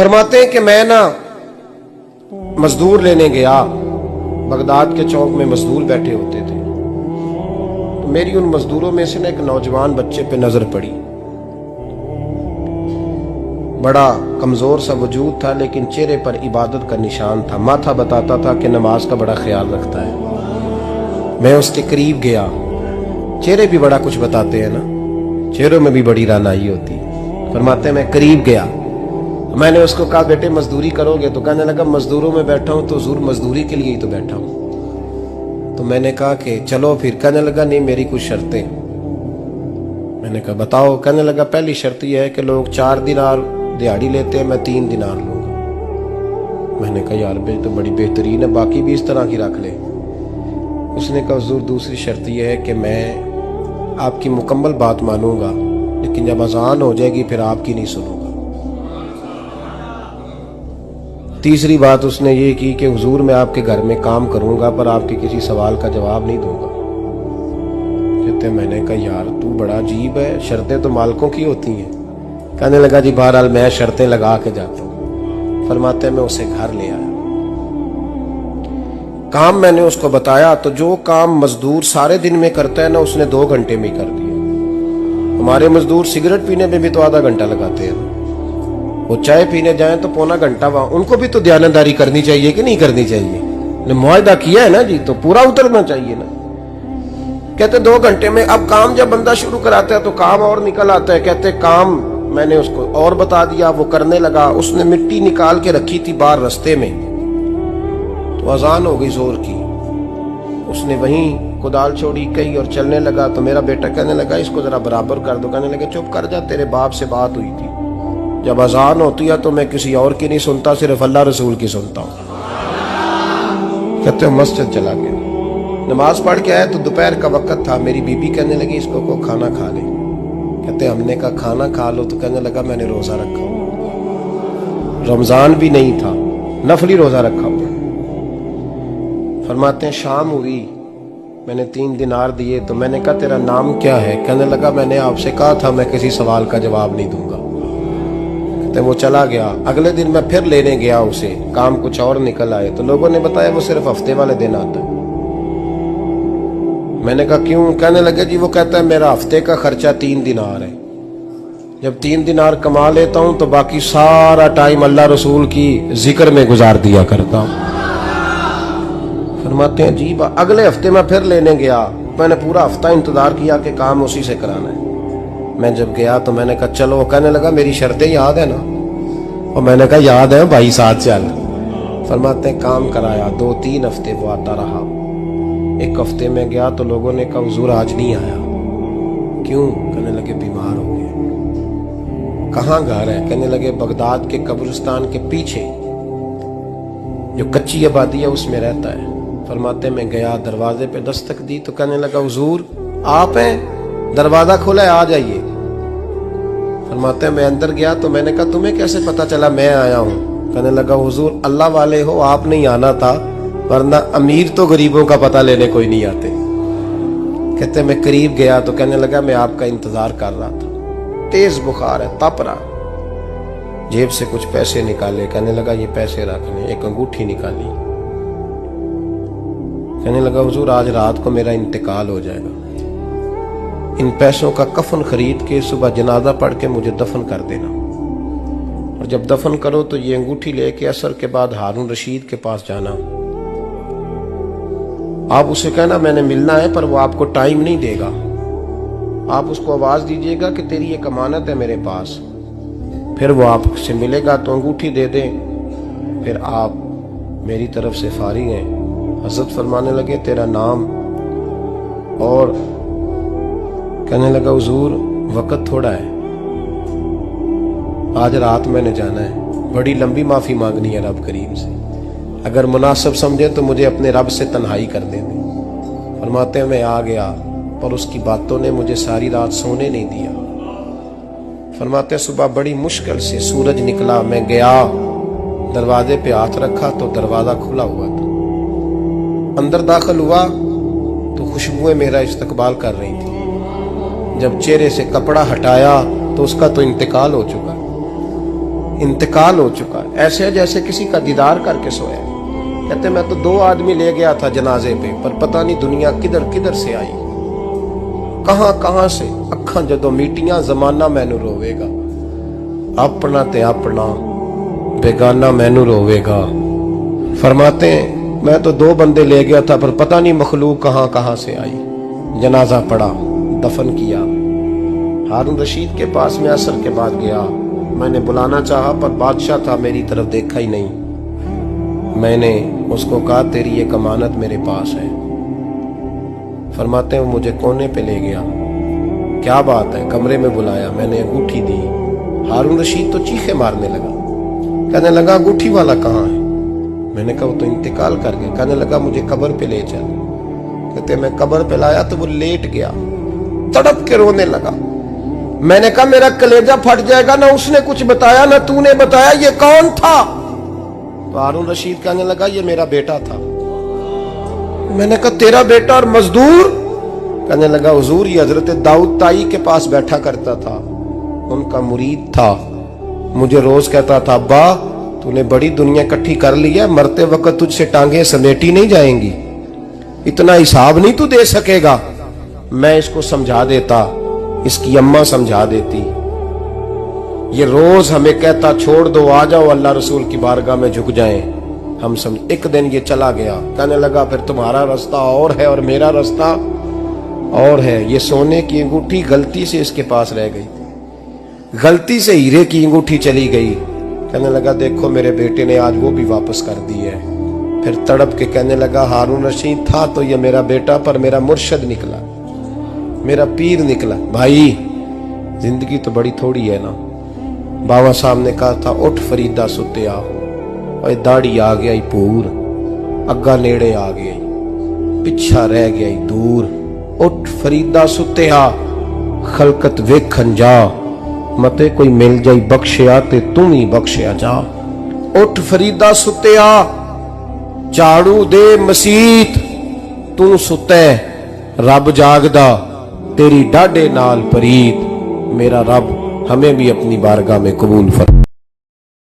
फरमाते हैं कि मैं ना मजदूर लेने गया, बगदाद के चौक में मजदूर बैठे होते थे, तो मेरी उन मजदूरों में से ना एक नौजवान बच्चे पे नजर पड़ी। बड़ा कमजोर सा वजूद था, लेकिन चेहरे पर इबादत का निशान था। माथा बताता था कि नमाज का बड़ा ख्याल रखता है। मैं उसके करीब गया। चेहरे भी बड़ा कुछ बताते हैं ना, चेहरों में भी बड़ी रानाई होती है। फरमाते मैं करीब गया, मैंने उसको कहा बेटे मजदूरी करोगे? तो कहने लगा मजदूरों में बैठा हूं तो हुजूर मजदूरी के लिए ही तो बैठा हूं। तो मैंने कहा कि चलो फिर। कहने लगा नहीं, मेरी कुछ शर्तें। मैंने कहा बताओ? कहने लगा पहली शर्त यह है कि लोग 4 दिनार दिहाड़ी लेते हैं, मैं 3 दिनार लूंगा। मैंने कहा यार बे तो बड़ी बेहतरीन है, बाकी भी इस तरह की रख ले। उसने कहा हुजूर दूसरी शर्त यह है कि मैं आपकी मुकम्मल बात मानूंगा, लेकिन जब अजान हो जाएगी फिर आपकी नहीं सुनूंगा। तीसरी बात उसने ये की कि हुजूर मैं आपके घर में काम करूंगा पर आपके किसी सवाल का जवाब नहीं दूंगा। कहते मैंने कहा यार तू बड़ा अजीब है, शर्तें तो मालिकों की होती हैं। कहने लगा जी बहरहाल मैं शर्तें लगा के जाता हूं। फरमाते मैं उसे घर ले आया, काम मैंने उसको बताया, तो जो काम मजदूर सारे दिन में करता है ना उसने 2 घंटे में ही कर दिया। हमारे मजदूर सिगरेट पीने में भी तो आधा घंटा लगाते हैं, वो चाय पीने जाएं तो पौना घंटा वहां। उनको भी तो दयानतदारी करनी चाहिए कि नहीं करनी चाहिए? ने मुआहदा किया है ना जी, तो पूरा उतरना चाहिए ना। कहते 2 घंटे में। अब काम जब बंदा शुरू कराता है तो काम और निकल आता है। कहते काम मैंने उसको और बता दिया, वो करने लगा। उसने मिट्टी निकाल के रखी थी बाहर रास्ते में, तो अजान हो गई जोर की। उसने वहीं कुदाल छोड़ी कही और चलने लगा। तो मेरा बेटा कहने लगा इसको जरा बराबर कर दो। कहने लगा चुप कर जा, तेरे बाप से बात हुई थी, जब अजान होती है तो मैं किसी और की नहीं सुनता, सिर्फ अल्लाह रसूल की सुनता हूँ। कहते मस्जिद चला गया, नमाज पढ़ के आया तो दोपहर का वक्त था। मेरी बीबी कहने लगी इसको को खाना खा ले। कहते हमने कहा खाना खा लो, तो कहने लगा मैंने रोजा रखा हुआ, रमजान भी नहीं था, नफली रोजा रखा हुआ। फरमाते हैं शाम हुई, मैंने 3 दिनार दिए, तो मैंने कहा तेरा नाम क्या है? कहने लगा मैंने आपसे कहा था मैं किसी सवाल का जवाब नहीं दूंगा। कहते वो चला गया। अगले दिन मैं फिर लेने गया उसे, काम कुछ और निकल आए, तो लोगों ने बताया वो सिर्फ हफ्ते वाले दिन आता है। मैंने कहा क्यों? कहने लगे जी वो कहता है मेरा हफ्ते का खर्चा 3 दिनार है, जब 3 दिनार कमा लेता हूं तो बाकी सारा टाइम अल्लाह रसूल की जिक्र में गुजार दिया करता हूं। फरमाते हैं जी अगले हफ्ते मैं फिर लेने गया, मैंने पूरा हफ्ता इंतजार किया कि काम उसी से कराना है। मैं जब गया तो मैंने कहा चलो। कहने लगा मेरी शर्तें याद है ना? और मैंने कहा याद है भाई, साथ चल। फरमाते हैं काम कराया, 2-3 हफ्ते वो आता रहा। एक हफ्ते में गया तो लोगों ने कहा हुजूर आज नहीं आया। क्यों? कहने लगे बीमार हो गए। कहाँ घर है? कहने लगे बगदाद के कब्रिस्तान के पीछे जो कच्ची आबादी है उसमें रहता है। फरमाते मैं गया, दरवाजे पे दस्तक दी तो कहने लगा हुजूर आप हैं? दरवाजा खोला है, आ जाइए। फरमाते मैं अंदर गया तो मैंने कहा तुम्हें कैसे पता चला मैं आया हूँ? कहने लगा हुजूर अल्लाह वाले हो, आप नहीं आना था, वरना अमीर तो गरीबों का पता लेने कोई नहीं आते। कहते मैं करीब गया तो कहने लगा मैं आपका इंतजार कर रहा था, तेज बुखार है, तप रहा। जेब से कुछ पैसे निकाले, कहने लगा ये पैसे रखने। एक अंगूठी निकाली, कहने लगा हुजूर आज रात को मेरा इंतकाल हो जाएगा, इन पैसों का कफन खरीद के सुबह जनाजा पढ़ के मुझे दफन कर देना, और जब दफन करो तो ये अंगूठी लेके असर के बाद हारून रशीद के पास जाना। आप उसे कहना मैंने मिलना है, पर वो आपको टाइम नहीं देगा। आप उसको आवाज दीजिएगा कि तेरी एक अमानत है मेरे पास, फिर वो आपसे मिलेगा तो अंगूठी दे दें, फिर आप मेरी तरफ से फारिग हैं। हजरत फरमाने लगे तेरा नाम? और कहने लगा हुजूर वक्त थोड़ा है, आज रात मैंने जाना है, बड़ी लंबी माफी मांगनी है रब करीम से, अगर मुनासिब समझे तो मुझे अपने रब से तन्हाई कर देने। फरमाते हैं मैं आ गया, पर उसकी बातों ने मुझे सारी रात सोने नहीं दिया। फरमाते हैं सुबह बड़ी मुश्किल से सूरज निकला, मैं गया दरवाजे पे हाथ रखा तो दरवाजा खुला हुआ था। अंदर दाखिल हुआ तो खुशबुएं मेरा इस्तकबाल कर रही थी। जब चेहरे से कपड़ा हटाया तो उसका तो इंतकाल हो चुका। इंतकाल हो चुका है, ऐसे है जैसे किसी का दीदार करके सोया है। कहते मैं तो 2 आदमी ले गया था जनाजे पे, पर पता नहीं दुनिया किधर किधर से आई, कहां कहां से। अखां जदों मीटियां जमाना मैनू रोवेगा, अपना ते अपना बेगाना मैनू रोवेगा। फरमाते हैं मैं तो 2 बंदे ले गया था, पर पता नहीं मखलूक कहां कहां से आई। जनाजा पड़ा, दफन किया। हारून रशीद के पास में असर के बाद गया, मैंने बुलाना चाहा पर बादशाह था, मेरी तरफ देखा ही नहीं। मैंने उसको कहा तेरी एक अमानत मेरे पास है। फरमाते हैं वो मुझे कोने पे ले गया, क्या बात है, कमरे में बुलाया, मैंने अंगूठी दी। हारून रशीद तो चीखे मारने लगा, कहने लगा अंगूठी वाला कहाँ है? मैंने कहा वो तो इंतकाल कर गया। कहने लगा मुझे कब्र पे ले चल। कहते मैं कब्र पे लाया तो वो लेट गया, तड़प के रोने लगा। मैंने कहा मेरा कलेजा फट जाएगा, ना उसने कुछ बताया ना तूने बताया, ये कौन था? तो हारून रशीद कहने लगा ये मेरा बेटा था। मैंने कहा तेरा बेटा और मजदूर? कहने लगा हुजूर ये हजरत दाऊद ताई के पास बैठा करता था, उनका मुरीद था, मुझे रोज कहता था अब्बा तूने बड़ी दुनिया इकट्ठी कर ली है, मरते वक्त तुझसे टांगे समेटी नहीं जाएंगी, इतना हिसाब नहीं तू दे सकेगा। मैं इसको समझा देता, इसकी अम्मा समझा देती। ये रोज हमें कहता छोड़ दो, आ जाओ अल्लाह रसूल की बारगाह में झुक जाएं। हम समझ। एक दिन ये चला गया, कहने लगा फिर तुम्हारा रास्ता और है और मेरा रास्ता और है। ये सोने की अंगूठी गलती से इसके पास रह गई, गलती से हीरे की अंगूठी चली गई। कहने लगा देखो मेरे बेटे ने आज वो भी वापस कर दी है। फिर तड़प के कहने लगा हारून रशीद था तो ये मेरा बेटा, पर मेरा मुर्शद निकला, मेरा पीर निकला। भाई जिंदगी तो बड़ी थोड़ी है ना। बाबा साहब ने कहा था उठ फरीदा सुते आ, और दाढ़ी आ गया ही पूर, अग्गा नेड़े आ गया, पिछा रह गया ही दूर। उठ फरीदा सुते आ, खलकत वेखन जा, मते कोई मिल जाई बख्शिया ते तू ही बख्शिया जा। उठ फरीदा सुते आ, झाड़ू दे मसीत, तू सुते रब जागदा, तेरी डाडे नाल परीत। मेरा रब हमें भी अपनी बारगाह में कबूल फरमा।